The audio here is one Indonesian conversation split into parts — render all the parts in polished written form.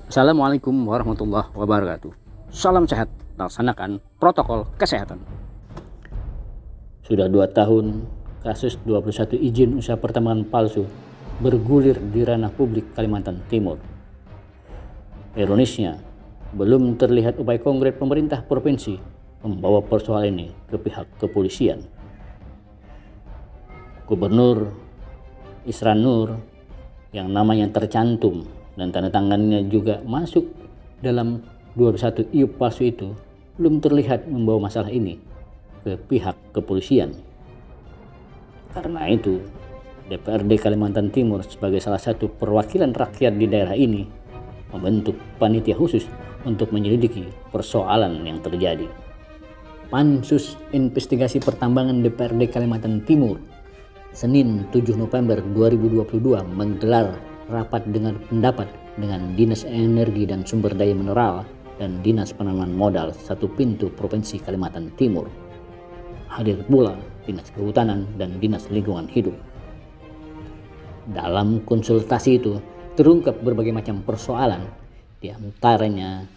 Assalamualaikum warahmatullahi wabarakatuh. Salam sehat, laksanakan protokol kesehatan. Sudah 2 tahun kasus 21 izin usaha pertambangan palsu bergulir di ranah publik Kalimantan Timur. Ironisnya, belum terlihat upaya konkret pemerintah provinsi membawa persoalan ini ke pihak kepolisian. Gubernur Isran Nur yang namanya tercantum dan tanda tangannya juga masuk dalam 21 iup palsu itu belum terlihat membawa masalah ini ke pihak kepolisian. Karena itu, DPRD Kalimantan Timur sebagai salah satu perwakilan rakyat di daerah ini membentuk panitia khusus untuk menyelidiki persoalan yang terjadi. Pansus Investigasi Pertambangan DPRD Kalimantan Timur Senin 7 November 2022 menggelar rapat dengan pendapat dengan Dinas Energi dan Sumber Daya Mineral dan Dinas Penanaman Modal Satu Pintu Provinsi Kalimantan Timur. Hadir pula Dinas Kehutanan dan Dinas Lingkungan Hidup. Dalam konsultasi itu terungkap berbagai macam persoalan, di antaranya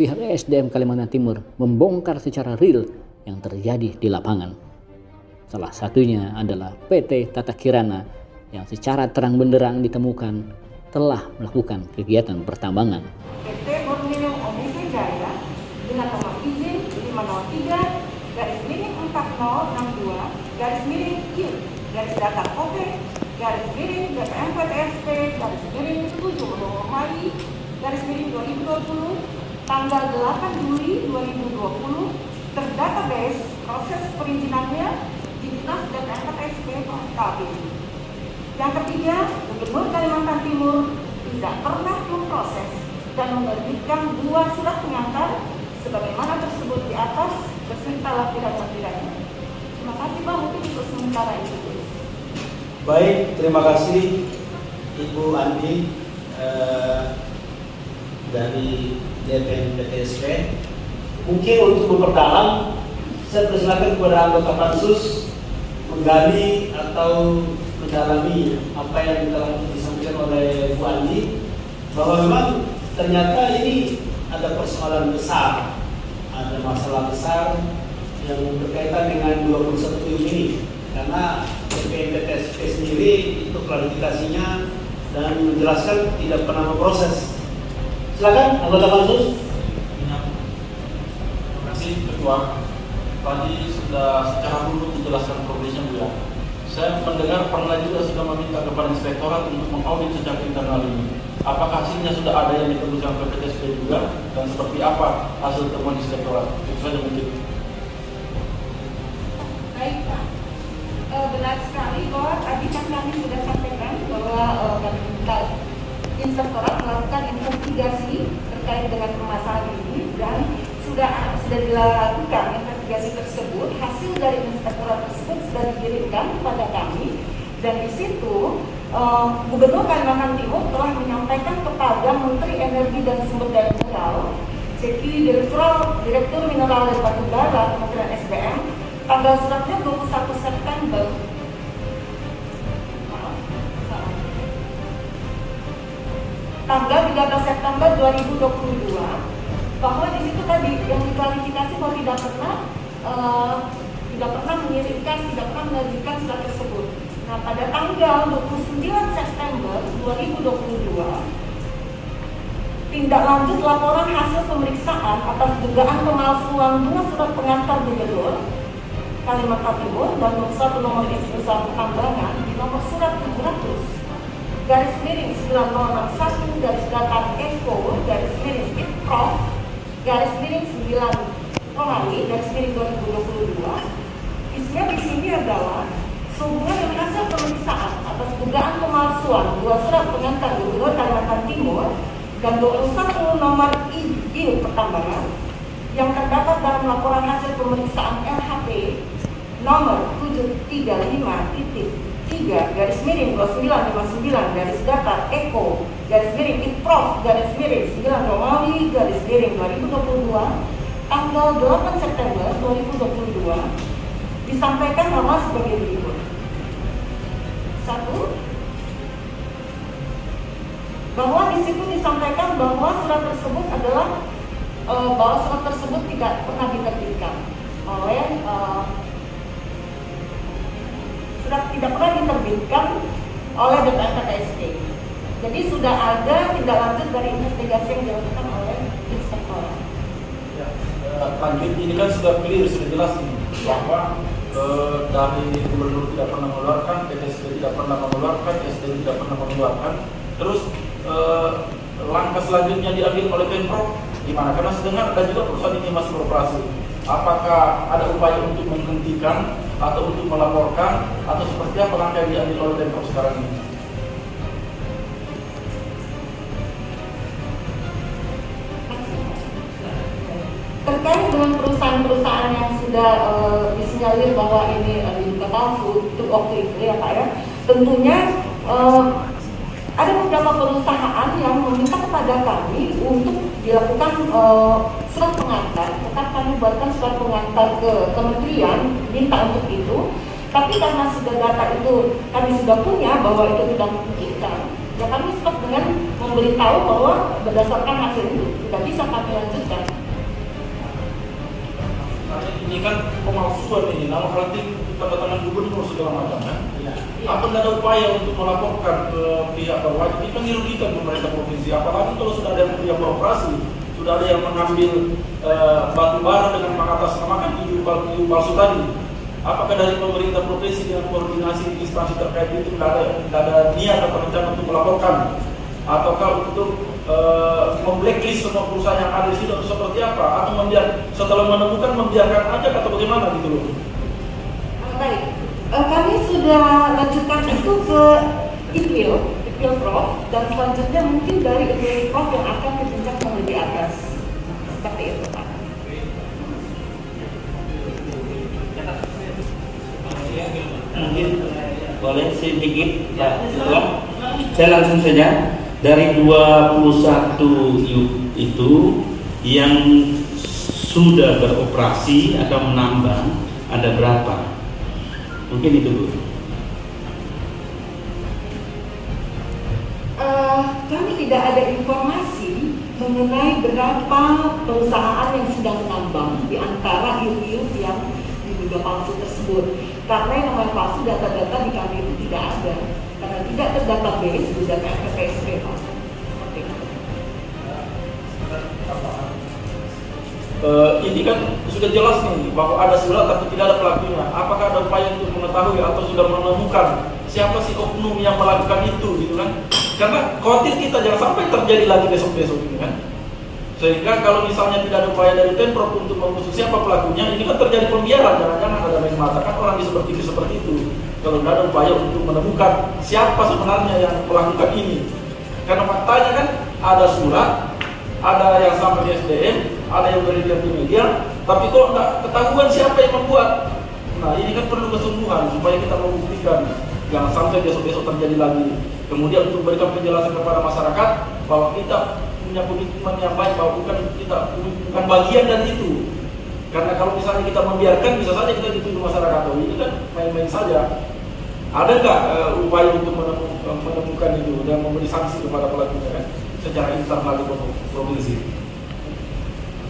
pihak ESDM Kalimantan Timur membongkar secara real yang terjadi di lapangan. Salah satunya adalah PT Tata Kirana yang secara terang benderang ditemukan telah melakukan kegiatan pertambangan. PT Borneo Omisi Jaya dengan nomor izin 503-4062-Q data OP BPMPTSP /7/2020 tanggal 8 Juli 2020 terdatabase proses perizinannya di Dinas BPMPTSP Provinsi. Yang ketiga, Gubernur Kalimantan Timur tidak pernah memproses dan menerbitkan 2 surat pengantar sebagaimana tersebut di atas beserta lampiran-lampirannya. Terima kasih Pak, mungkin untuk sementara itu. Baik, terima kasih Ibu Andi dari DPMPTSP. Mungkin untuk memperdalam, saya persilakan kepada anggota pansus menggali atau mendalami apa yang telah disampaikan oleh Bu Andi, bahwa memang ternyata ini ada persoalan besar, ada masalah besar yang berkaitan dengan 21 ini, karena BPMPTSP sendiri itu klarifikasinya dan menjelaskan tidak pernah memproses. Silakan anggota pansus. Terima kasih Ketua. Tadi sudah secara dulu dijelaskan progresnya Bu ya. Saya mendengar pernah juga sudah meminta kepada inspektorat untuk mengaudit secara internal ini. Apakah hasilnya sudah ada yang ditembuskan PPTSP juga, dan seperti apa hasil temuan inspektorat? Itu saja mungkin. Baik Pak, benar sekali bahwa tadi kan kami sudah sampaikan bahwa inspektorat melakukan investigasi terkait dengan permasalahan ini dan sudah dilakukan investigasi tersebut. Hasil dari inspektorat tersebut sudah dikirimkan kepada kami, dan di situ Gubernur Kalimantan Timur telah menyampaikan kepada Menteri Energi dan Sumber Daya Mineral, Seki Direktur Mineral dan Batubara Kementerian SDM, tanggal suratnya 21 September. Tanggal 13 September 2022, bahwa di situ tadi yang diklarifikasi bahwa tidak pernah menerbitkan surat tersebut. Nah, pada tanggal 29 September 2022, tindak lanjut laporan hasil pemeriksaan atas dugaan pemalsuan 2 surat pengantar Gubernur Kalimantan Timur dan 1 nomor izin usaha pertambangan di nomor surat 700/9061 /IPPROF/9 isinya di sini adalah sehubungan dengan hasil pemeriksaan atas dugaan pemalsuan 2 surat pengantar Gubernur Kalimantan Timur dan 21 nomor izin pertambangan yang terdapat dalam laporan hasil pemeriksaan LHP nomor 735-29-ECO/IPPROF/9 tanggal 8 September 2022 disampaikan nama sebagai berikut. 1. Bahwa di situ disampaikan bahwa surat surat tersebut adalah bahwa surat tersebut tidak pernah diterbitkan oleh DPR-PTSP. Jadi sudah ada tindak lanjut dari investigasi yang dilakukan oleh inspektorat. Ya, lanjut ini kan sudah clear, sudah jelas ini bahwa dari gubernur tidak pernah mengeluarkan, PTSP tidak pernah mengeluarkan, SD tidak pernah mengeluarkan. Terus langkah selanjutnya diambil oleh Pemprov gimana? Karena sedengar ada juga perusahaan ini masih beroperasi. Apakah ada upaya untuk menghentikan atau untuk melaporkan atau seperti apa langkah yang diambil oleh Pemprov sekarang ini? Terkait dengan perusahaan-perusahaan yang sudah disinyalir bahwa ini diduga palsu untuk waktu itu ya Pak ya, tentunya ada beberapa perusahaan yang meminta kepada kami untuk dilakukan surat pengantar. Tetap kami buatkan surat pengantar ke kementerian, minta untuk itu. Tapi karena sudah data itu kami sudah punya bahwa itu tidak memungkinkan, ya kami stop dengan memberitahu bahwa berdasarkan hasil itu tidak bisa kami lanjutkan. Ini kan pemalsuan ini, nama nanti tanda tangan gubernur segala macam kan? Ya. Apa tidak ada upaya untuk melaporkan ke pihak berwajib? Ini kan dirugikan pemerintah provinsi. Apalagi kalau sudah ada yang beroperasi, sudah ada yang mengambil batu bara dengan mengatasnamakan ibu palsu tadi. Apakah dari pemerintah provinsi dengan koordinasi instansi terkait itu tidak ada niat atau rencana untuk melaporkan? Ataukah untuk memblacklist semua perusahaan yang ada di situ atau seperti apa? Atau setelah menemukan membiarkan aja atau bagaimana gitu loh? Baik, kami sudah lanjutkan itu ke IPIL Prof, dan selanjutnya mungkin dari IPIL Prof yang akan ke jenjang yang lebih atas. Seperti itu Pak. Mungkin boleh sedikit ya, saya langsung saja. Dari 21 itu yang sudah beroperasi atau menambang ada berapa? Mungkin itu Bu. Kami tidak ada informasi mengenai berapa perusahaan yang sedang menambang di antara IU yang diduga palsu tersebut. Karena yang namanya palsu, data-data di kami itu tidak ada. Karena tidak terdatabase di DPR-PTSP. Seperti itu. Ini kan sudah jelas nih bahwa ada surat tapi tidak ada pelakunya. Apakah ada upaya untuk mengetahui atau sudah menemukan siapa sih oknum yang melakukan itu gitu kan? Karena khawatir kita jangan sampai terjadi lagi besok-besok gitu kan. Sehingga kalau misalnya tidak ada upaya dari Pemprov untuk mengusut siapa pelakunya, ini kan terjadi pembiaran. Jangan-jangan ada yang mengatakan orang seperti itu. Kalau tidak ada upaya untuk menemukan siapa sebenarnya yang melakukan ini. Karena faktanya kan ada surat, ada yang sampai di SDM, ada yang beredar di media, tapi kok nggak ketahuan siapa yang membuat. Nah ini kan perlu kesungguhan supaya kita membuktikan, jangan sampai besok-besok terjadi lagi. Kemudian untuk memberikan penjelasan kepada masyarakat bahwa kita punya komitmen yang baik, bahwa bukan bagian dari itu. Karena kalau misalnya kita membiarkan, bisa saja kita dituduh masyarakat. Oh ini kan main-main saja. Ada nggak upaya untuk menemukan itu dan memberi sanksi kepada pelakunya kan secara internal di provinsi?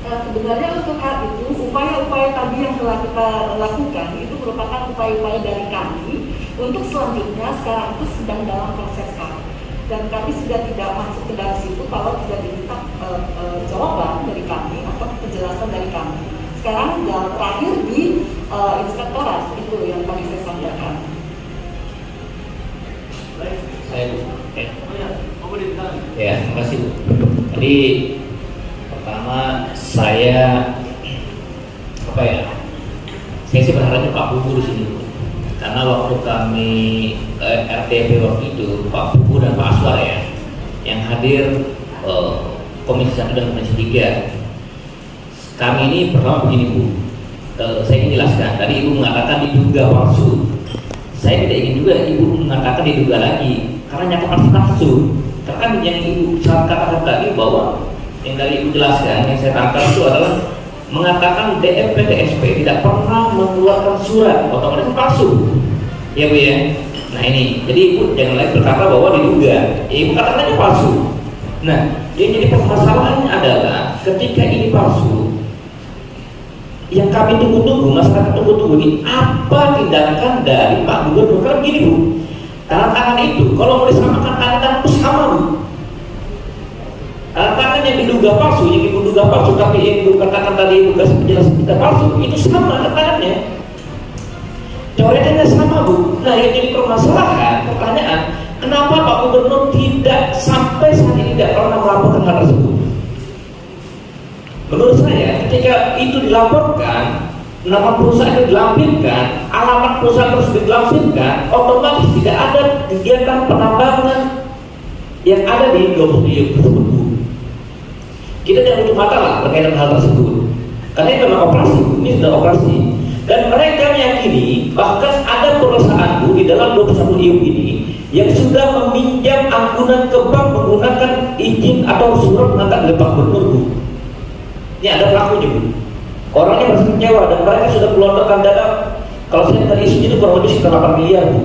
Sebenarnya untuk hal itu, upaya-upaya tadi yang telah kita lakukan itu merupakan upaya-upaya dari kami untuk selanjutnya sekarang itu sedang dalam proses kami. Dan kami sudah tidak masuk ke dalam situ kalau tidak diminta jawaban dari kami atau penjelasan dari kami. Sekarang terakhir di inspektorat itu yang tadi saya sampaikan. Ya, terima kasih Bu. Tadi pertama saya saya sih berharapnya Pak Bubu di sini Bu. Karena waktu kami RTP waktu itu Pak Bubu dan Pak Aswar ya yang hadir Komisi 1 dan Komisi 3. Kami ini pertama begini Bu, saya ingin jelaskan. Tadi Ibu mengatakan diduga palsu. Saya tidak ingin juga Ibu mengatakan diduga lagi, karena nyata pasti palsu. Karena kan yang Ibu katakan tadi bahwa yang dari Ibu jelaskan, yang saya tangkap itu adalah mengatakan DPR-PTSP tidak pernah mengeluarkan surat, otomatis palsu. Ya Bu ya. Nah ini, jadi Ibu jangan lagi berkata bahwa diduga, Ibu katakan aja palsu. Nah, Jadi permasalahannya adalah ketika ini palsu, yang kami tunggu-tunggu, masyarakat tunggu-tunggu ini apa tindakan dari Pak Gubernur. Karena begini Bu, tanda tangan itu kalau mau disamakan tanda tangan itu sama Bu. Tanda tangan yang diduga palsu, tapi yang dikatakan tadi tugas penjelasan kita palsu, itu sama tanda tangannya. Coretannya sama Bu. Nah yang jadi permasalahan, pertanyaan, kenapa Pak Gubernur tidak sampai saat ini tidak pernah melaporkan hal tersebut? Menurut saya, ketika itu dilaporkan, nama perusahaan itu dilampirkan, alamat perusahaan tersebut dilampirkan, otomatis tidak ada kegiatan penambangan yang ada di 20 tersebut. Kita tidak butuh masalah berkaitan hal tersebut, karena itu memang operasi, ini sudah operasi. Dan mereka meyakini bahkan ada perusahaan di dalam 21 IUP ini yang sudah meminjam ampunan ke bank menggunakan izin atau surat pengantar dari Pak Gubernur. Ini ada pelakunya Bu. Orangnya merasa kecewa dan mereka sudah keluarkan dana. Kalau saya tadi isunya itu kurang lebih sekitar 8 miliar Bu,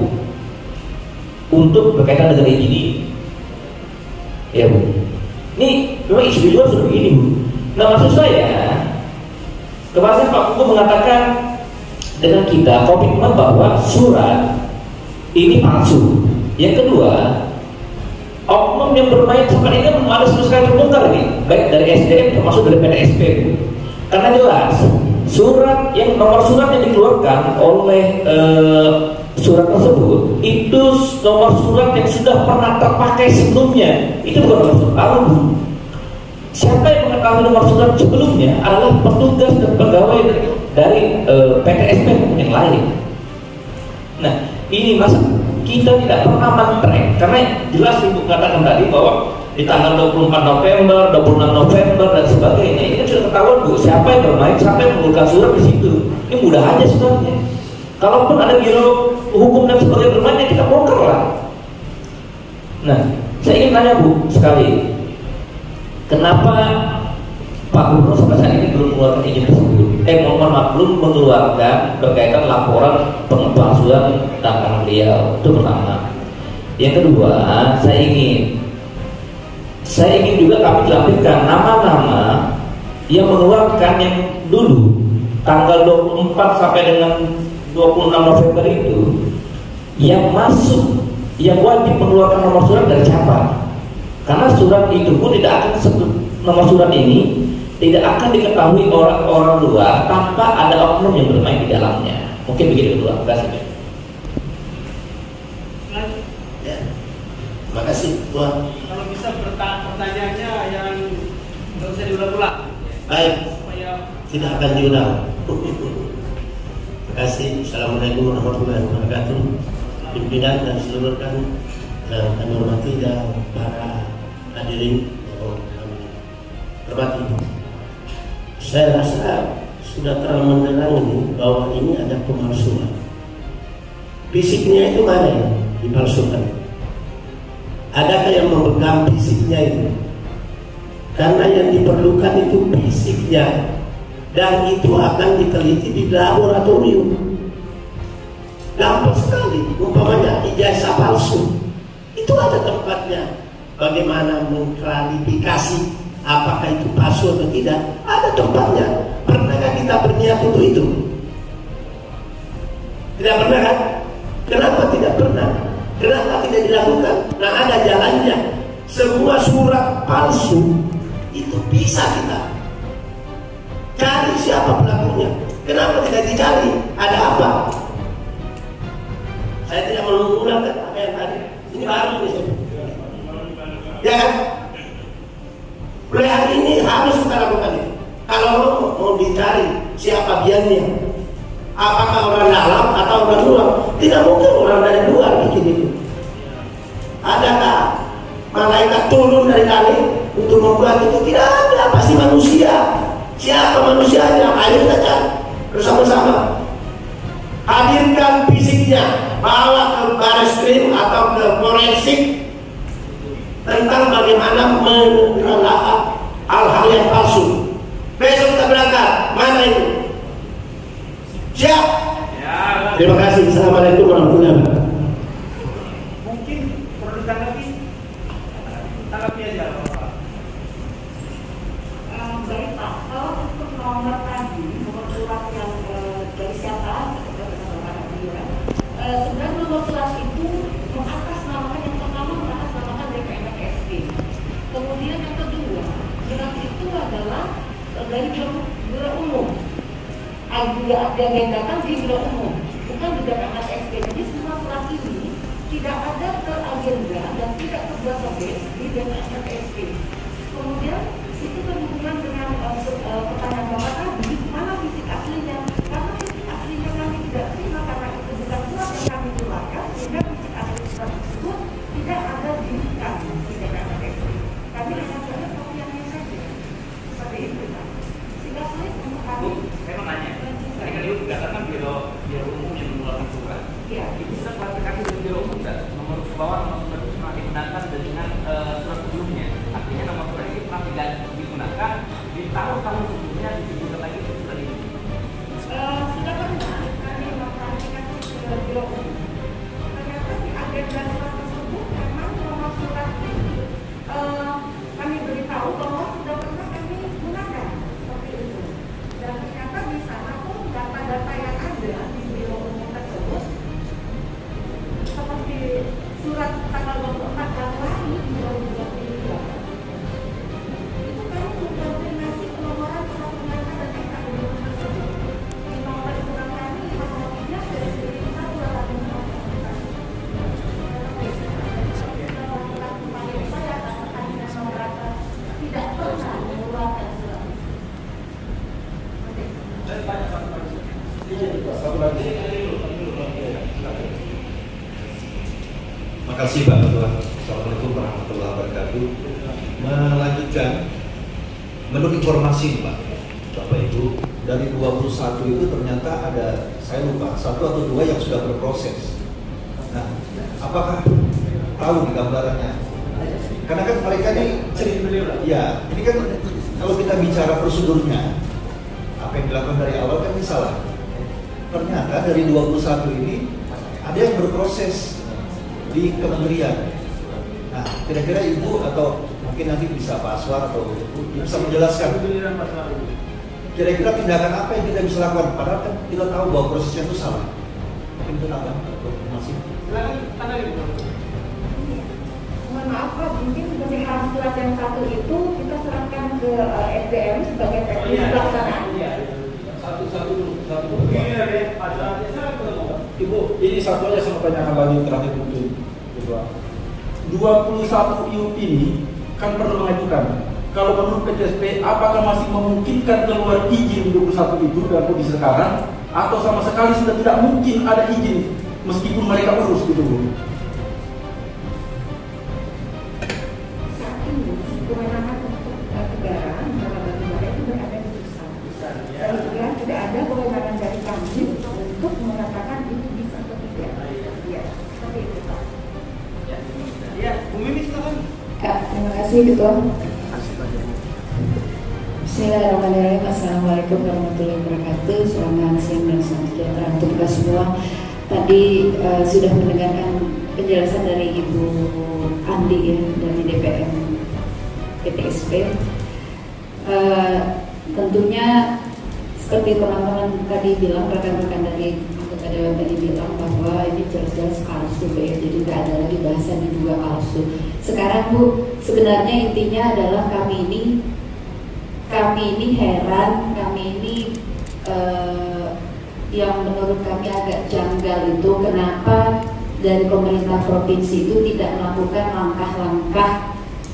untuk berkaitan dengan izin ini. Ya Bu. Ini memang isu di luar sudah begini Bu. Nah maksud saya, kemarin Pak Kuku mengatakan dengan kita komitmen bahwa surat ini palsu. Yang kedua, oknum yang bermain sampai ini belum ada sama sekali terbongkar nih, baik dari SDM termasuk dari PTSP. Karena jelas surat yang nomor surat yang dikeluarkan oleh surat tersebut itu nomor surat yang sudah pernah terpakai sebelumnya, itu bukan nomor surat baru. Siapa yang mengetahui nomor surat sebelumnya adalah petugas dan pegawai dari PTSP yang lain. Nah ini masa kita tidak pernah men-track, karena jelas Ibu katakan tadi bahwa di tanggal 24 November, 26 November dan sebagainya ini sudah ketahuan Bu, siapa yang bermain, siapa yang mengumpulkan surat di situ. Ini mudah aja sebenarnya. Kalaupun ada biro hukum dan sebagainya bermain, kita bongkar lah. Nah, saya ingin tanya Bu sekali, kenapa Pak Gubernur sampai saat ini belum mengeluarkan izin tersebut? Belum mengeluarkan berkaitan laporan pengepalsuan tangan beliau. Itu pertama. Yang kedua, saya ingin juga kami lampirkan nama-nama yang mengeluarkan yang dulu tanggal 24 sampai dengan 26 November itu yang masuk, yang wajib mengeluarkan nomor surat dari siapa? Karena surat itu pun tidak akan sebut nomor surat ini tidak akan diketahui orang luar tanpa ada oknum yang bermain di dalamnya. Mungkin begitu dulu. Terima kasih. Ya. Terima kasih Tuan. Kalau bisa pertanyaannya yang nggak usah diulang-ulang. Baik. Supaya tidak akan diulang. Terima kasih. Assalamualaikum warahmatullahi wabarakatuh. Pimpinan dan seluruh rekan yang kami hormati dan para hadirin yang kami hormati. Saya rasa sudah terang benderang ini bahwa ini ada pemalsuan. Fisiknya itu mana yang dipalsukan? Adakah yang memegang fisiknya itu? Karena yang diperlukan itu fisiknya, dan itu akan diteliti di laboratorium. Gampang sekali, umpamanya ijazah palsu, itu ada tempatnya. Bagaimana mengklarifikasi apakah itu palsu atau tidak? Ada tempatnya. Pernahkah kita berniat untuk itu? Tidak pernah kan? Kenapa tidak pernah? Kenapa tidak dilakukan? Nah ada jalannya. Semua surat palsu itu bisa kita cari siapa pelakunya. Kenapa tidak dicari? Ada apa? Saya tidak mengulang apa yang tadi. Ini baru nih. Ya kan? Mulai hari ini harus kita lakukan itu. Kalau mau dicari siapa biangnya, apakah orang dalam atau orang luar? Tidak mungkin orang dari luar bikin itu. Adakah malaikat turun dari langit untuk membuat itu? Tidak ada, pasti manusia. Siapa manusianya? Ayo kita cari bersama-sama. Hadirkan fisiknya, bawa ke Barreskrim atau ke forensik tentang bagaimana menelaah hal-hal yang palsu. Besok kita berangkat. Mana itu? Siap? Ya. Terima kasih. Assalamualaikum warahmatullahi wabarakatuh. mungkin perlu ditanggapi aja Bapak. dari biro umum. Diagendakan di biro umum, bukan di DPR SP. Jadi semua surat ini tidak ada teragenda dan tidak terdatabase di DPR SP. Kemudian itu berhubungan dengan pertanyaan Bapak tadi, mana fisik aslinya? Karena fisik aslinya kami tidak terima karena itu bukan surat yang kami keluarkan, sehingga fisik asli surat tersebut tidak ada di kami di DPR SP. Kami hanya saja kopiannya saja. Seperti itu, Pak. Sehingga sulit untuk kami. Saya mau nanya, tadi kan Ibu berdasarkan biro umum yang mengeluarkan surat. Iya. Ibu sudah klarifikasi dari biro umum kan? Nomor bawah nomor surat itu pernah digunakan dengan surat sebelumnya. Artinya nomor surat itu pernah tidak digunakan di tahun-tahun sebelumnya digunakan lagi surat ini. Sudah pernah kami mengklarifikasi ke biro umum. Ternyata di agenda surat tersebut memang nomor surat ini kami beritahu bahwa sudah pernah kami gunakan seperti itu. Dan ternyata di sana pun data-data yang ada di biro umum tersebut seperti surat tanggal 24 Januari 2022 itu kami mengkonfirmasi penomoran surat pemerintah dan SK gubernur tersebut. Di nomor surat kami 503 dari 1 tidak pernah mengeluarkan surat. Makasih Pak Ketua. Assalamualaikum warahmatullahi wabarakatuh. Melanjutkan, menurut informasi Pak, Bapak Ibu, dari 21 itu ternyata ada, saya lupa, 1 atau 2 yang sudah berproses. Nah, apakah tahu di gambarannya? Karena kan mereka ini ya, ini kan kalau kita bicara prosedurnya, apa yang dilakukan dari awal kan ini salah. Ternyata dari 21 ini ada yang berproses di kementerian. Nah, kira-kira Ibu atau mungkin nanti bisa Pak Aswar atau Ibu bisa menjelaskan kira-kira tindakan apa yang kita bisa lakukan, padahal kan kita tahu bahwa prosesnya itu salah. Mungkin itu apa? Masih. Silakan tanda ini. Mohon maaf Pak, mungkin pemilihan surat yang satu itu kita serahkan ke SDM sebagai teknis pelaksanaan. Iya. Satu. Iya, Ibu, ini satu aja saya tanyakan lagi terakhir mungkin. 21 IUP ini kan perlu mengajukan. Kalau menurut PTSP, apakah masih memungkinkan keluar izin 21 itu dalam kondisi sekarang, atau sama sekali sudah tidak mungkin ada izin meskipun mereka urus gitu Bu? Saat ini kewenangan untuk negara itu berada di pusat. Sehingga tidak ada kewenangan dari kami untuk mengatakan ini bisa atau tidak. Ya, seperti itu Pak. Ya, Bu Mimi silakan. Terima kasih Ketua. Bismillahirrahmanirrahim. Assalamualaikum warahmatullahi wabarakatuh. Selamat siang dan selamat sejahtera untuk kita semua. Tadi sudah mendengarkan penjelasan dari Ibu Andi ya, dari DPM PTSP. Tentunya seperti teman-teman tadi bilang, rekan-rekan dari anggota dewan tadi bilang bahwa ini jelas-jelas palsu ya, jadi nggak ada lagi bahasa diduga palsu. Sekarang Bu, sebenarnya intinya adalah kami ini heran, kami ini yang menurut kami agak janggal itu kenapa dari pemerintah provinsi itu tidak melakukan langkah-langkah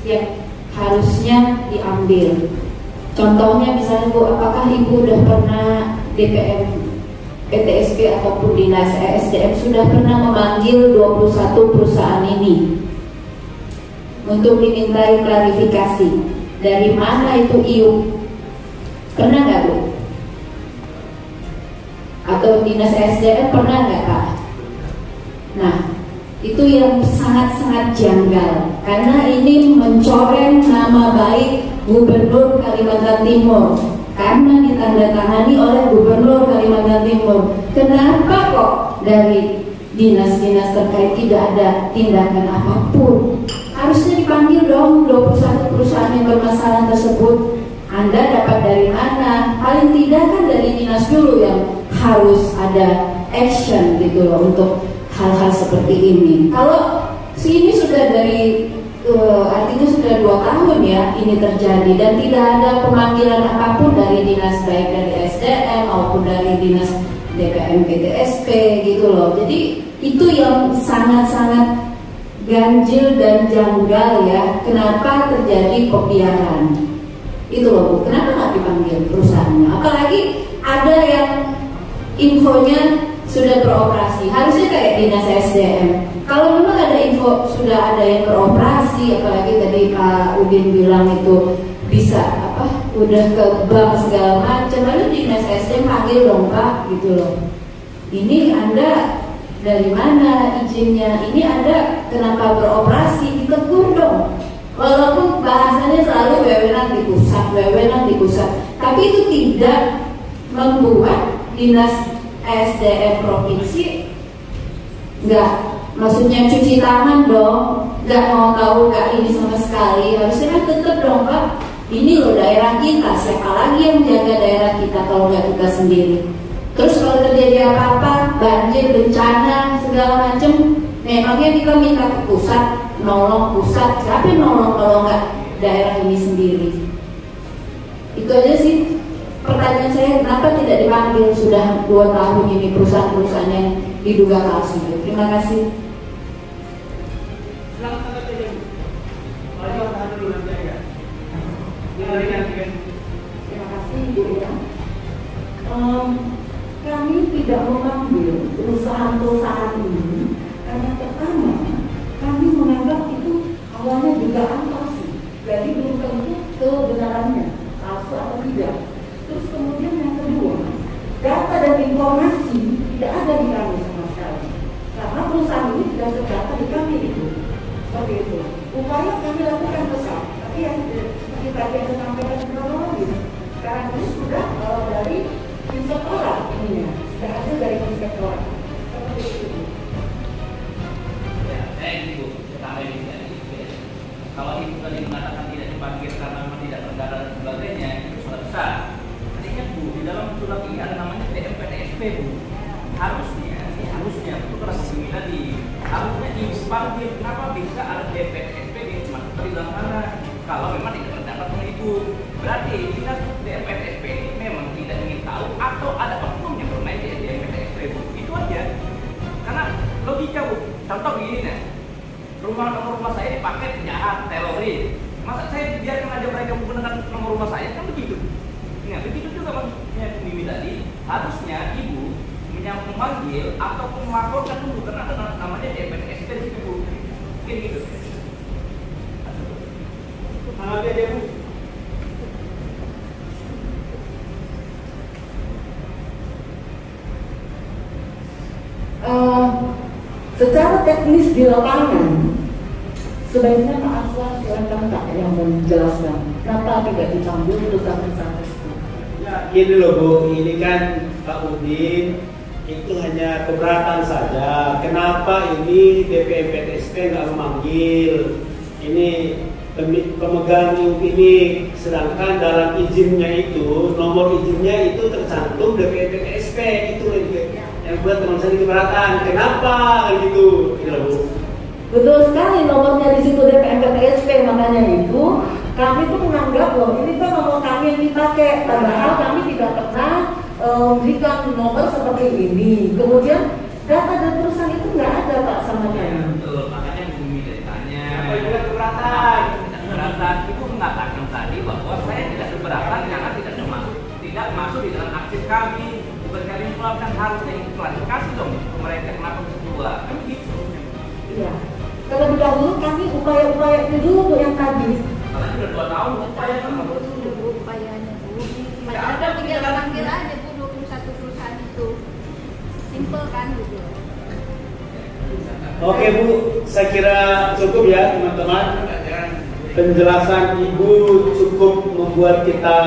yang harusnya diambil. Contohnya misalnya Bu, apakah Ibu udah pernah DPM PTSP ataupun Dinas ESDM sudah pernah memanggil 21 perusahaan ini untuk dimintai klarifikasi dari mana itu IUP? Pernah nggak Bu? Atau Dinas ESDM pernah nggak Pak? Nah, itu yang sangat-sangat janggal karena ini mencoreng nama baik Gubernur Kalimantan Timur karena ditandatangani oleh Gubernur Kalimantan Timur. Kenapa kok dari dinas-dinas terkait tidak ada tindakan apapun? Harusnya dipanggil dong 21 perusahaan yang bermasalah tersebut. Anda dapat dari mana? Paling tidak kan dari dinas dulu yang harus ada action gitu loh untuk hal-hal seperti ini. Kalau ini sudah dari artinya sudah 2 tahun ya ini terjadi dan tidak ada pemanggilan apapun dari dinas, baik dari SDM maupun dari dinas DPM PTSP gitu loh. Jadi itu yang sangat-sangat ganjil dan janggal ya, kenapa terjadi pembiaran itu loh Bu, kenapa nggak dipanggil perusahaannya, apalagi ada yang infonya sudah beroperasi, harusnya kayak dinas SDM. Kalau memang ada info sudah ada yang beroperasi, apalagi tadi Pak Udin bilang itu bisa udah ke bank segala macam, lalu dinas SDM panggil dong Pak gitu loh. Ini Anda dari mana izinnya? Ini Anda kenapa beroperasi? Ditegur dong. Walaupun bahasanya selalu wewenang di pusat, tapi itu tidak membuat dinas SDM provinsi nggak, maksudnya cuci tangan dong, nggak mau tahu nggak ini sama sekali. Harusnya kan tetap dong Pak, ini loh daerah kita, siapa lagi yang menjaga daerah kita kalau nggak kita sendiri. Terus kalau terjadi apa-apa, banjir, bencana, segala macam, memangnya kita minta ke pusat, nolong pusat, siapa yang nolong kalau nggak daerah ini sendiri? Itu aja sih pertanyaan saya, kenapa tidak dipanggil sudah 2 tahun ini perusahaan-perusahaan yang diduga palsu. Terima kasih. Terima kasih Bu ya. Kami tidak memanggil perusahaan-perusahaan ini karena pertama kami menganggap itu awalnya dugaan palsu, jadi belum tentu kebenarannya palsu atau tidak. Terus kemudian yang kedua, data dan informasi tidak ada di kami sama sekali, karena perusahaan ini tidak terdata di kami itu. Seperti itu. Upaya kami lakukan besar, tapi yang seperti tadi yang saya sampaikan kronologis, sekarang ini sudah dari inspektorat ininya, sudah hasil dari inspektorat. Seperti itu. Ya, ibu, pertama ini kalau ibu tadi mengatakan tidak dipanggil karena memang tidak terdata dan sebagainya, itu sudah besar. Artinya Bu, di dalam surat ini ada namanya DMPTSP Bu. Harusnya itu keras begini tadi. Harusnya dipanggil, kenapa bisa ada DMPTSP di dalam sana? Kalau memang tidak terdata dengan itu, berarti kita DMPTSP ini memang tidak ingin tahu atau ada oknum yang bermain di DMPTSP Bu. Itu aja. Karena logika Bu, contoh begini nih, nomor rumah saya dipakai penjahat, teroris. Masa saya biarkan aja mereka menggunakan nomor rumah saya, kan begitu. Nah, begitu juga maksudnya Bu Mimi tadi, harusnya Ibu memanggil ataupun melaporkan dulu karena ada namanya DMPTSP di situ Bu. Mungkin gitu. Ada dia Bu. Secara teknis di lapangan, sebaiknya Pak Aswan silakan Pak yang menjelaskan kenapa tidak dipanggil perusahaan-perusahaan itu. Ya, gini loh Bu, ini kan Pak Udin itu hanya keberatan saja. Kenapa ini DPM PTSP nggak memanggil? Ini pemegang ini, sedangkan dalam izinnya itu, nomor izinnya itu tercantum DPM PTSP, itu yang buat teman saya keberatan. Kenapa gitu? Gitu loh Bu. Betul sekali, nomornya di situ DPM PTSP, makanya itu kami tuh menganggap loh ini tuh nomor kami yang dipakai, padahal kami tidak pernah memberikan nomor seperti ini. Kemudian data dan perusahaan itu nggak ada Pak sama kami. Betul, makanya Bumi tanya. Apa itu keberatan? Keberatan Ibu mengatakan tadi bahwa saya tidak keberatan karena tidak masuk di dalam arsip kami. Bukan kami melakukan, harusnya itu klarifikasi dong mereka kenapa berdua. Kan gitu. Iya. Terlebih dahulu kami upaya-upaya itu dulu yang tadi. Karena sudah 2 tahun upaya sama upayanya Bu. Tidak ada tinggal panggil aja Bu 21 perusahaan itu. Simple kan gitu. Oke Bu, saya kira cukup ya teman-teman. Penjelasan Ibu cukup membuat kita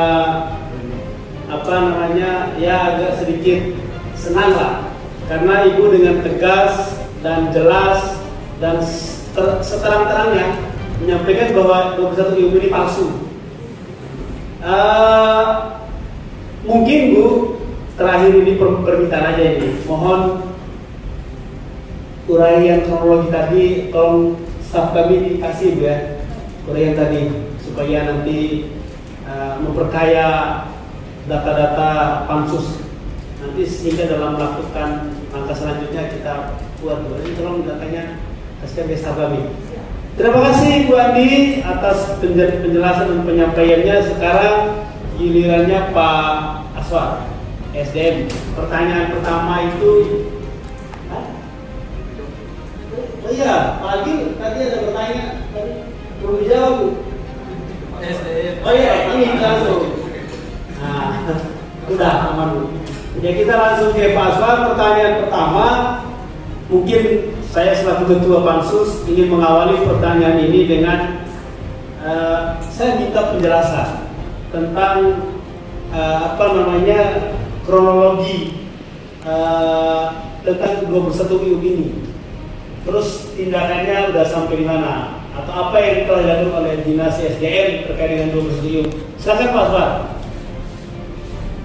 ya agak sedikit senang lah, karena Ibu dengan tegas dan jelas dan seterang-terangnya menyampaikan bahwa 21 Ibu ini palsu. Mungkin Bu, terakhir ini permintaan aja ini, mohon uraian kronologi tadi tolong staf kami dikasih Bu ya. yang tadi supaya nanti memperkaya data-data pansus nanti sehingga dalam melakukan langkah selanjutnya kita buat. Jadi tolong datanya kasihkan ke staf kami. Terima kasih Bu Andi atas penjelasan dan penyampaiannya. Sekarang gilirannya Pak Aswar, SDM. Pertanyaan pertama itu, oh iya, Pak Agil tadi ada pertanyaan, belum dijawab Bu. SDM. Oh iya, ini langsung. Nah, udah aman Bu. Ya kita langsung ke Pak Aswar. Pertanyaan pertama, mungkin saya selaku Ketua Pansus ingin mengawali pertanyaan ini dengan saya minta penjelasan tentang kronologi tentang 21 IUP ini. Terus tindakannya udah sampai di mana? Atau apa yang telah dilakukan oleh Dinas SDM terkait dengan 21 IUP? Silakan Pak Aswar.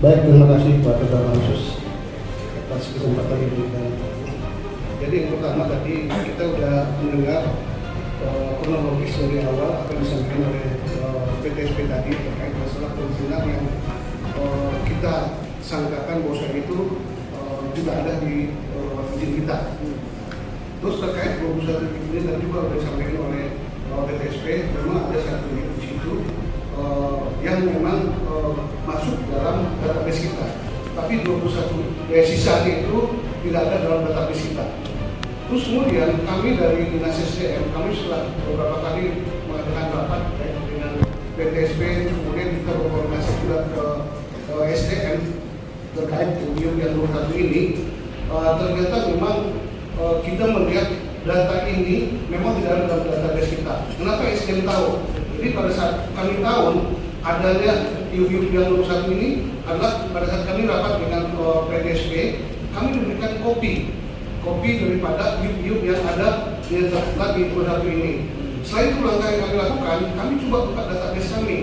Baik, terima kasih Pak Ketua Pansus atas kesempatan ini. Jadi yang pertama tadi kita sudah mendengar kronologis dari awal apa yang disampaikan oleh PTSP tadi terkait masalah perizinan yang kita sangkakan bahwa itu tidak ada di izin kita. Terus terkait 21 ini dan juga sudah disampaikan oleh PTSP, memang ada satu di situ yang memang masuk dalam database kita. Tapi 21 sisanya itu tidak ada dalam database kita. Terus kemudian kami dari Dinas SDM, kami setelah beberapa kali mengadakan rapat dengan PTSP, kemudian kita berkoordinasi juga ke SDM terkait video yang 21 ini. Ternyata memang kita melihat data ini memang tidak ada dalam database kita. Kenapa SDM tahu? Jadi pada saat kami tahu adanya video yang 21 ini adalah pada saat kami rapat dengan PTSP, kami memberikan kopi daripada YouTube yang ada yang terdapat di 21 ini. Selain itu langkah yang kami lakukan, kami coba buka database kami.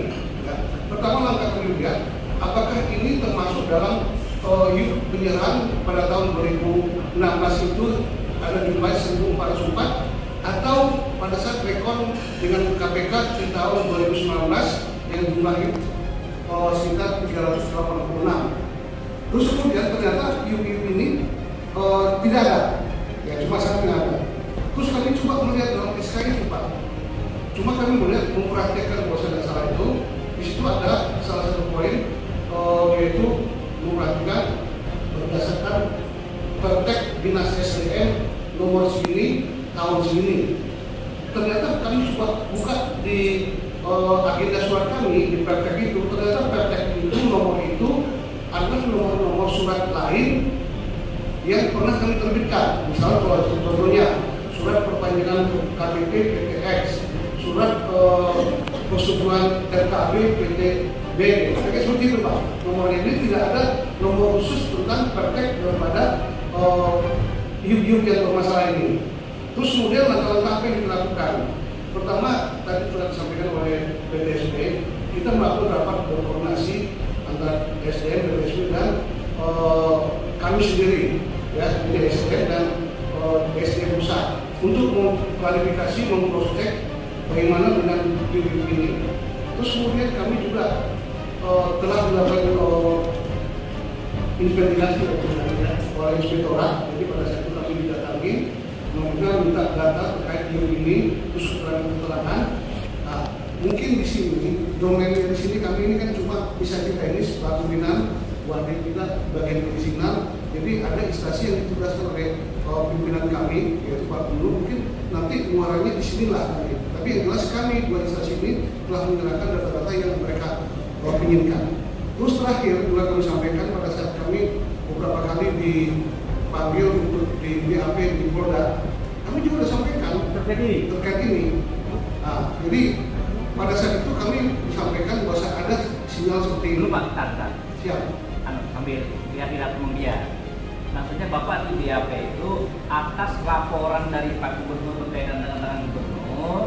Ya. Pertama langkah kami lihat, apakah ini termasuk dalam YouTube penyerahan pada tahun 2016 itu ada jumlah 1.404 atau pada saat rekon dengan KPK di tahun 2019 yang jumlahnya sekitar 386. Terus kemudian ternyata YouTube ini tidak ada, ya cuma satu yang ada. Terus kami coba melihat dalam SK itu Pak. Cuma kami melihat mempraktekkan bahwa tidak salah itu. Di situ ada salah satu poin yaitu memperhatikan berdasarkan pertek Dinas SDM nomor segini tahun segini. Ternyata kami coba buka di agenda surat kami di pertek itu. Ternyata pertek itu nomor itu adalah nomor surat lain yang pernah kami terbitkan, misalnya contohnya surat perpanjangan KTP PTX, surat persetujuan RKB PTB, kayak seperti itu Pak. Nomor ini tidak ada nomor khusus tentang pertek daripada YouTube yang bermasalah ini. Terus kemudian langkah-langkah apa yang dilakukan? Pertama, tadi sudah disampaikan oleh PTSP, kita melakukan rapat berkoordinasi antara SDM, PTSP dan kami sendiri, ya, di SDM dan SDM pusat untuk mengklarifikasi, mengcross-check bagaimana dengan YouTube ini. Terus kemudian kami juga telah dilakukan investigasi oleh inspektorat. Jadi pada saat itu kami didatangi, minta data terkait YouTube ini, terus keterangan. Nah, mungkin di sini domainnya di sini kami ini kan cuma bisa teknis, pelaku binaan, wadah kita bagian perizinan. Jadi ada instansi yang ditugaskan oleh pimpinan kami, yaitu Pak Guru. Mungkin nanti muaranya di sinilah. Tapi yang jelas kami dua instansi ini telah menyerahkan data-data yang mereka inginkan. Terus terakhir juga kami sampaikan pada saat kami beberapa kali dipanggil untuk di BAP di Polda, kami juga sudah sampaikan terkait ini. Nah, jadi pada saat itu kami disampaikan bahwa ada sinyal seperti ini. Pak, siap. Sambil dia tidak membiar. Maksudnya Bapak di BAP itu atas laporan dari Pak Gubernur berkaitan dengan tangan Gubernur,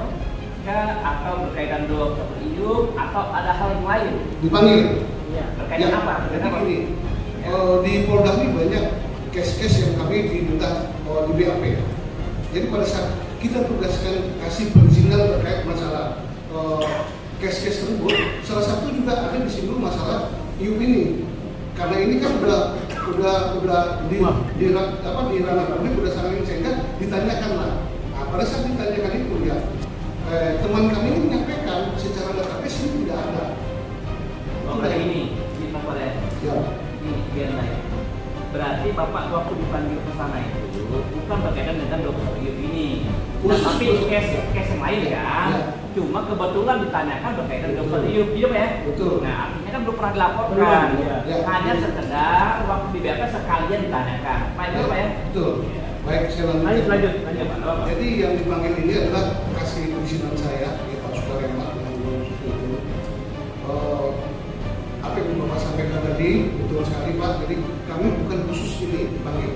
atau berkaitan dengan IUP, atau ada hal yang lain? Dipanggil. Iya. Berkaitan ya, apa? Jadi ini di Polda ini banyak case-case yang kami diminta di BAP. Jadi pada saat kita tugaskan kasih perizinan terkait masalah case-case tersebut, salah satu juga ada disinggung masalah IUP ini, karena ini kan udah di ranah publik udah sangat sehingga ditanyakan lah. Nah, pada saat ditanyakan itu ya teman kami ini menyampaikan secara database ini tidak ada. Ini Bapak ya. Ini biar naik. Berarti Bapak waktu dipanggil ke sana itu bukan berkaitan dengan dokter IUP ini. Nah, tapi case yang lain ya. Cuma kebetulan ditanyakan berkaitan dengan dokter IUP ya. Betul. Nah, artinya kan belum pernah dilaporkan. Hanya sekedar waktu di BAP sekalian ditanyakan. Baik ya. Betul. Baik, saya lanjut. Jadi yang dipanggil ini adalah kasih perizinan saya, ya Pak Sukarema yang belum itu. Apa yang Bapak sampaikan tadi betul sekali Pak. Jadi kami bukan khusus ini dipanggil,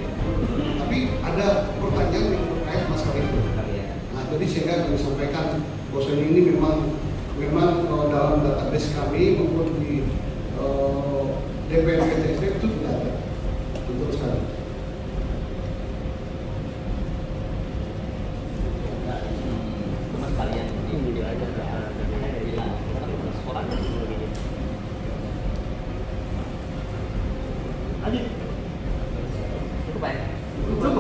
tapi ada pertanyaan yang terkait masalah itu. Nah, jadi sehingga kami sampaikan bahwa ini memang dalam database kami maupun di DPR PTSD itu tidak ada. Betul sekali.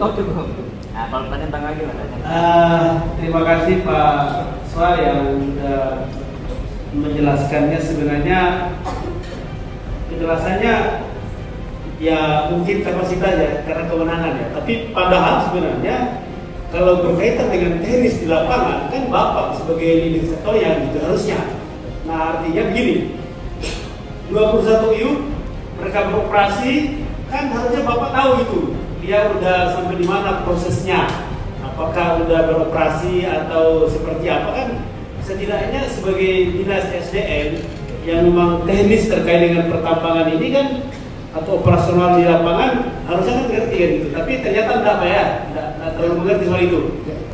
Cukup. Nah, kalau tentang lagi mana? Terima kasih Pak Swar yang sudah menjelaskannya. Sebenarnya penjelasannya ya mungkin kapasitas ya karena kewenangan ya. Tapi padahal sebenarnya kalau berkaitan dengan teknis di lapangan kan Bapak sebagai leading sektor yang gitu harusnya. Nah artinya begini, 21 IU mereka beroperasi kan harusnya Bapak tahu itu. Dia udah sampai di mana prosesnya, apakah udah beroperasi atau seperti apa kan? Setidaknya sebagai dinas SDM yang memang teknis terkait dengan pertambangan ini kan atau operasional di lapangan harusnya kan ngerti kan gitu. Tapi ternyata enggak Pak ya, enggak terlalu mengerti soal itu.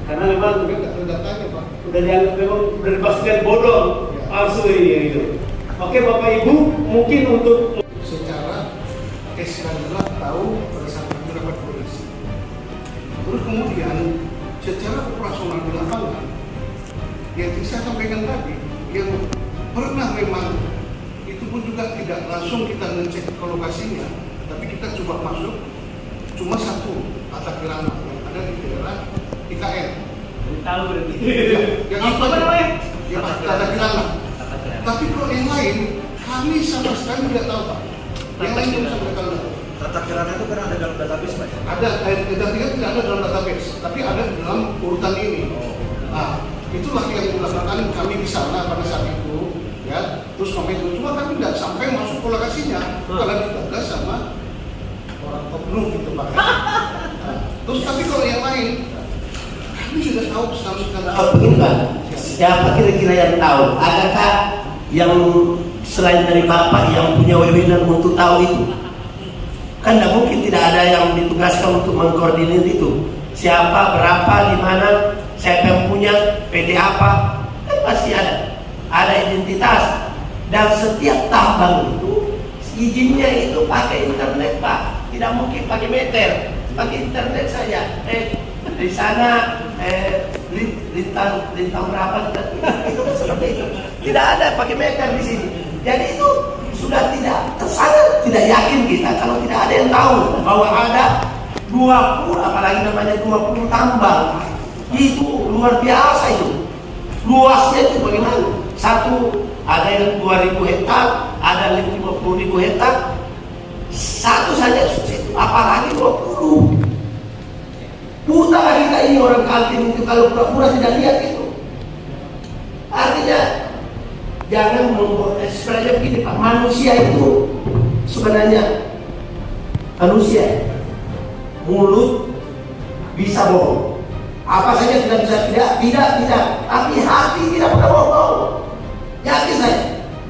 Karena memang udah dianggap memang udah dipastikan bodoh, palsu ini gitu. Oke Bapak Ibu, mungkin untuk secara SK tahu dapat polisi. Terus kemudian secara operasional di lapangan yang saya sampaikan tadi, yang pernah memang itu pun juga tidak langsung kita ngecek ke lokasinya, tapi kita coba masuk cuma satu atap kirana yang ada di daerah IKN. Tahu berarti? Yang apa namanya? Ya atap kirana. Tapi kalau yang lain kami sama sekali tidak tahu Pak. Yang lain belum sampai tahu. Tata kirana itu kan ada dalam database Pak? Ada, tidak ada dalam database, tapi ada dalam urutan ini. Nah, itulah yang dilakukan kami di sana pada saat itu, ya. Terus kami itu cuma kami tidak sampai masuk ke lokasinya karena dijaga sama orang oknum gitu Pak. Nah, terus tapi kalau yang lain, kami sudah tahu sama sekali. Begini Pak, siapa kira-kira yang tahu? Adakah yang selain dari Bapak yang punya wewenang untuk tahu itu? Kan tidak mungkin tidak ada yang ditugaskan untuk mengkoordinir itu. Siapa, berapa, di mana, siapa yang punya, PT apa, kan pasti ada identitas. Dan setiap tambang itu izinnya itu pakai internet Pak, tidak mungkin pakai meter, pakai internet saja. Di sana lintang berapa itu seperti itu. Tidak ada pakai meter di sini. Jadi itu sudah sangat tidak yakin kita kalau tidak ada yang tahu bahwa ada 20, apalagi namanya 20 tambang. Itu luar biasa itu. Luasnya itu bagaimana? Satu ada yang 2.000 hektar, ada 50.000 hektar. Satu saja itu, apalagi 20. Putar kita ini orang Kaltim itu kalau pura-pura tidak lihat itu. Artinya jangan membuat sebenarnya begini Pak, manusia itu sebenarnya manusia mulut bisa bohong, apa saja tidak bisa tidak, tapi hati tidak pernah bohong. Yakin saya,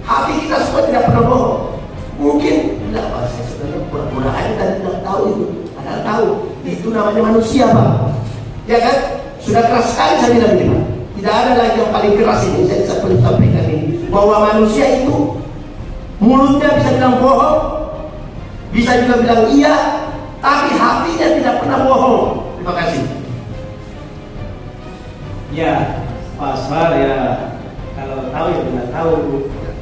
hati kita semua tidak pernah bohong. Mungkin tidak Pak, saya sebenarnya pura-pura aja dan tidak tahu itu, padahal tahu itu namanya manusia Pak, ya kan? Sudah keras sekali saya bilang ini Pak. Tidak ada lagi yang paling keras ini, saya sampaikan ini, bahwa manusia itu mulutnya bisa bilang bohong, bisa juga bilang iya, tapi hatinya tidak pernah bohong. Terima kasih. ya Pak Aswar ya, kalau tahu ya benar tahu.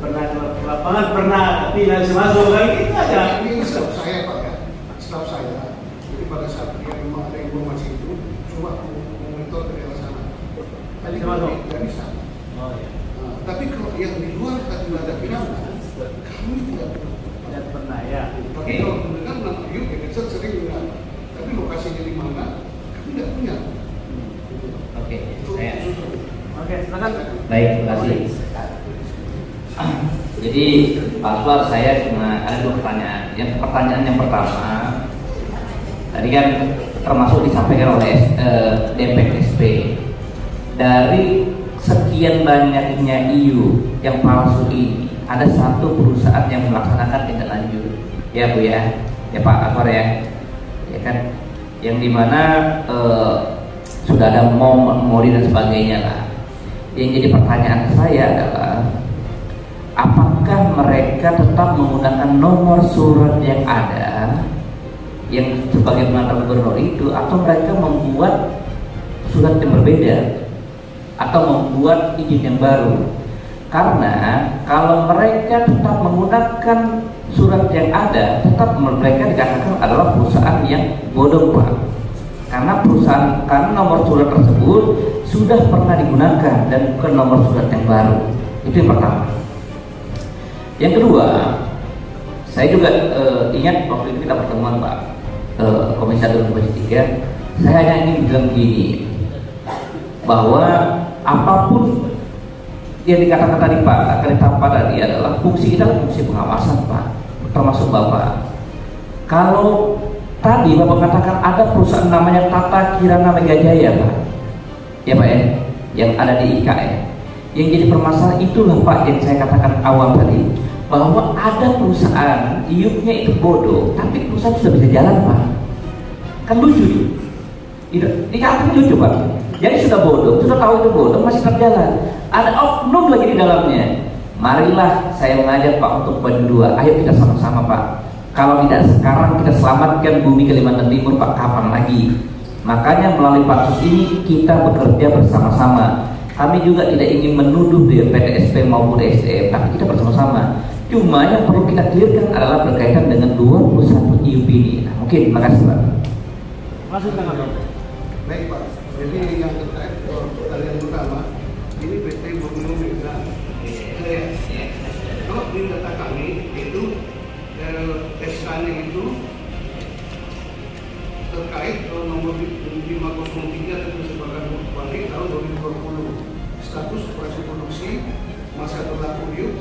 Pernah ke lapangan pernah, tapi nggak bisa masuk lagi itu aja. Ini setahu saya Pak ya, setahu saya. Jadi pada saat dia memang ada informasi itu, coba memonitor ke daerah sana. Tadi Bisa masuk? Tidak bisa. Oh ya. Nah, tapi kalau yang di luar tadi ada pidana, kami tidak pernah ya. Tapi kalau mendengar nama Iup, ya kita sering dengar. Tapi lokasinya di mana, kami tidak punya. Oke, saya. Oke, silakan. Baik, terima kasih. Jadi Pak Aswar, saya cuma ada 2 pertanyaan. Pertanyaan yang pertama, tadi kan termasuk disampaikan oleh DPSP, dari sekian banyaknya IU yang palsu ini, ada satu perusahaan yang melaksanakan tindak lanjut, ya Bu ya Pak Aswar ya kan, yang dimana sudah ada modi dan sebagainya lah. Yang jadi pertanyaan saya adalah, apakah mereka tetap menggunakan nomor surat yang ada yang sebagai pengantar gubernur itu, atau mereka membuat surat yang berbeda atau membuat izin yang baru? Karena kalau mereka tetap menggunakan surat yang ada, tetap mereka dikatakan adalah perusahaan yang bodong Pak. Karena nomor surat tersebut sudah pernah digunakan dan bukan nomor surat yang baru. Itu yang pertama. Yang kedua, saya juga ingat waktu itu kita pertemuan Pak Komisi 1 dan Komisi 3, saya hanya ingin bilang begini, bahwa apapun yang dikatakan tadi Pak Kalitapa tadi adalah fungsi kita, fungsi pengawasan Pak, termasuk Bapak. Kalau tadi Bapak katakan ada perusahaan namanya Tata Kirana Megajaya Pak, ya Pak ya, yang ada di IKN. Yang jadi permasalahan itulah Pak yang saya katakan awal tadi, bahwa ada perusahaan IUP-nya itu bodoh, tapi perusahaan sudah bisa jalan Pak. Kan lucu, dikatakan lucu Pak. Jadi sudah bodoh, sudah tahu itu bodoh, masih tetap jalan. Ada oknum lagi di dalamnya. Marilah saya mengajak Pak untuk poin 2, ayo kita sama-sama Pak. Kalau tidak sekarang kita selamatkan bumi Kalimantan Timur Pak, kapan lagi? Makanya melalui pansus ini kita bekerja bersama-sama. Kami juga tidak ingin menuduh di PTSP maupun SDM, tapi kita bersama-sama. Cuma yang perlu kita clearkan adalah berkaitan dengan 21 IUP ini. Nah, mungkin, makasih Pak. Masuk dengan Pak. Baik Pak, jadi yang terkait pertanyaan pertama, ini PT Borneo Mega. Kalau di data kami itu SK-nya itu terkait nomor 503 dan kesepakatan balik tahun 2020, status operasi produksi masa berlaku IUP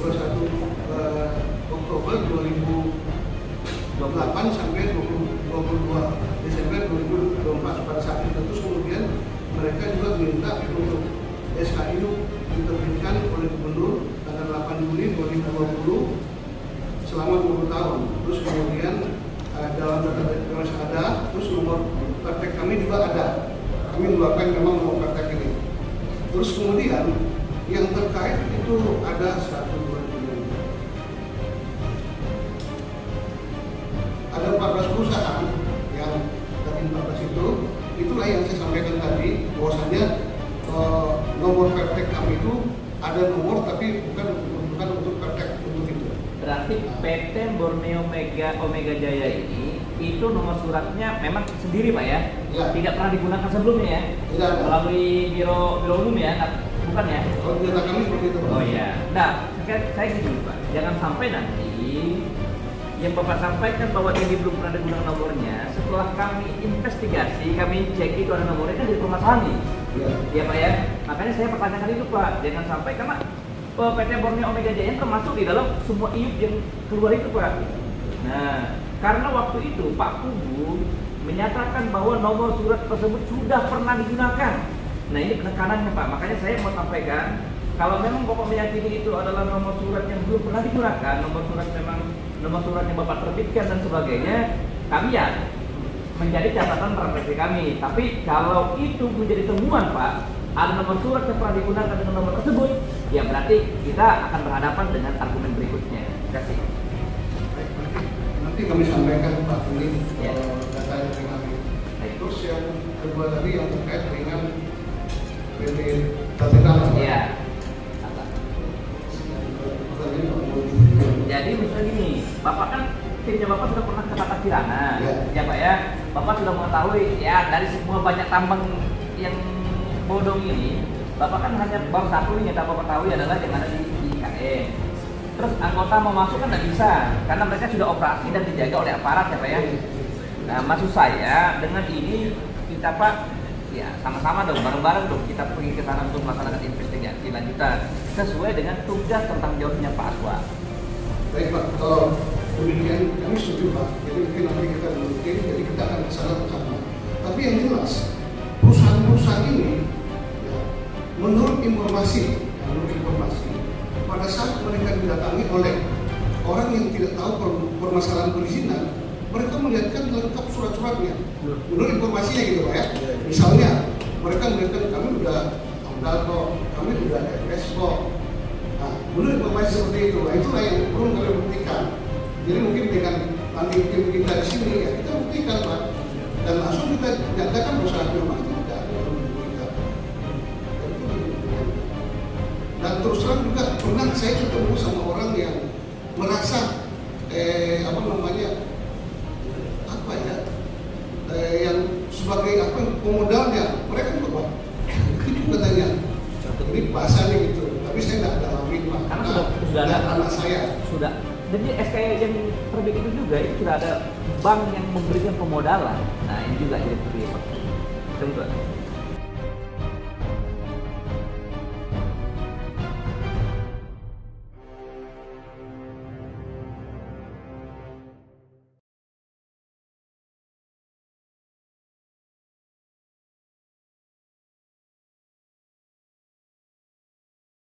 21 Oktober 2028 sampai 22 Desember 2024. Pada saat itu terus kemudian mereka juga minta untuk SK IUP diterbitkan oleh Gubernur tanggal 8 Juli 2020 selama 20 tahun. Terus kemudian dalam data masih ada, terus nomor praktek kami juga ada. Kami mengeluarkan memang nomor praktek ini. Terus kemudian yang terkait itu ada 1, 2, 3. Ada 14 perusahaan yang dari 14 itulah yang saya sampaikan tadi, bahwasanya nomor praktek kami itu ada nomor tapi bukan untuk praktek untuk itu. Berarti PT Borneo Omega Jaya ini itu nomor suratnya memang sendiri Pak ya? Ya. Tidak pernah digunakan sebelumnya ya? Tidak. Melalui biro umum ya? Bukan ya? Kalau data kami seperti itu. Oh iya. Nah, saya gitu Pak. Jangan sampai nanti yang Bapak sampaikan bahwa ini belum pernah digunakan nomornya, setelah kami investigasi, kami cek itu ada nomornya, kan jadi permasalahan nih. Ya Pak ya? Makanya saya pertanyakan itu Pak. Jangan sampai, karena PT Borneo Omega Jaya termasuk di dalam semua IUP yang keluar itu Pak. Nah, karena waktu itu Pak Kubu menyatakan bahwa nomor surat tersebut sudah pernah digunakan. Nah ini penekanannya Pak. Makanya saya mau sampaikan, kalau memang Bapak meyakini itu adalah nomor surat yang belum pernah digunakan, nomor surat memang nomor surat yang Bapak terbitkan dan sebagainya, kami ya menjadi catatan refleksi kami. Tapi kalau itu menjadi temuan Pak, ada nomor surat yang pernah digunakan dengan nomor tersebut, ya berarti kita akan berhadapan dengan argumen berikutnya. Terima kasih. Nanti kami sampaikan Pak Fuli data dari kami. Terus yang kedua tadi yang terkait dengan PT Tatenala. Iya. Jadi misalnya gini, Bapak kan timnya Bapak sudah pernah ke Tata Kirana, ya Pak ya. Bapak sudah mengetahui ya dari semua banyak tambang yang bodong ini, Bapak kan hanya baru satu nih yang Bapak ketahui adalah yang ada di IKN. Terus anggota mau masuk kan nggak bisa, karena mereka sudah operasi dan dijaga oleh aparat ya Pak ya. Nah maksud saya dengan ini kita Pak, ya sama-sama dong, bareng-bareng dong kita pergi ke sana untuk melaksanakan investigasi lanjutan sesuai dengan tugas tentang jawabnya Pak Aswa. Baik Pak, kalau demikian kami setuju Pak. Jadi mungkin nanti kita mungkin jadi kita akan kesana bersama. Tapi yang jelas perusahaan-perusahaan ini ya, menurut informasi pada saat mereka didatangi oleh orang yang tidak tahu permasalahan perizinan, mereka melihatkan lengkap surat-suratnya. Menurut informasinya gitu Pak ya. Misalnya mereka melihatkan kami udah amdal kok, kami udah FS kok. Nah, menurut informasi seperti itu, nah, itulah yang perlu kami buktikan. Jadi mungkin dengan nanti tim kita di sini ya kita buktikan Pak, dan langsung kita nyatakan perusahaan firma itu tidak ada yang kita. Dan terus terang juga pernah saya ketemu sama orang yang merasa yang sebagai apa pemodalnya mereka juga Pak. Itu katanya. Ini bahasanya gitu. Tapi saya nggak dalamin Pak. Karena sudah ada anak saya. Sudah. Jadi SKY yang terbit itu juga itu sudah ada bank yang memberikan pemodalan. Nah ini juga jadi seperti itu.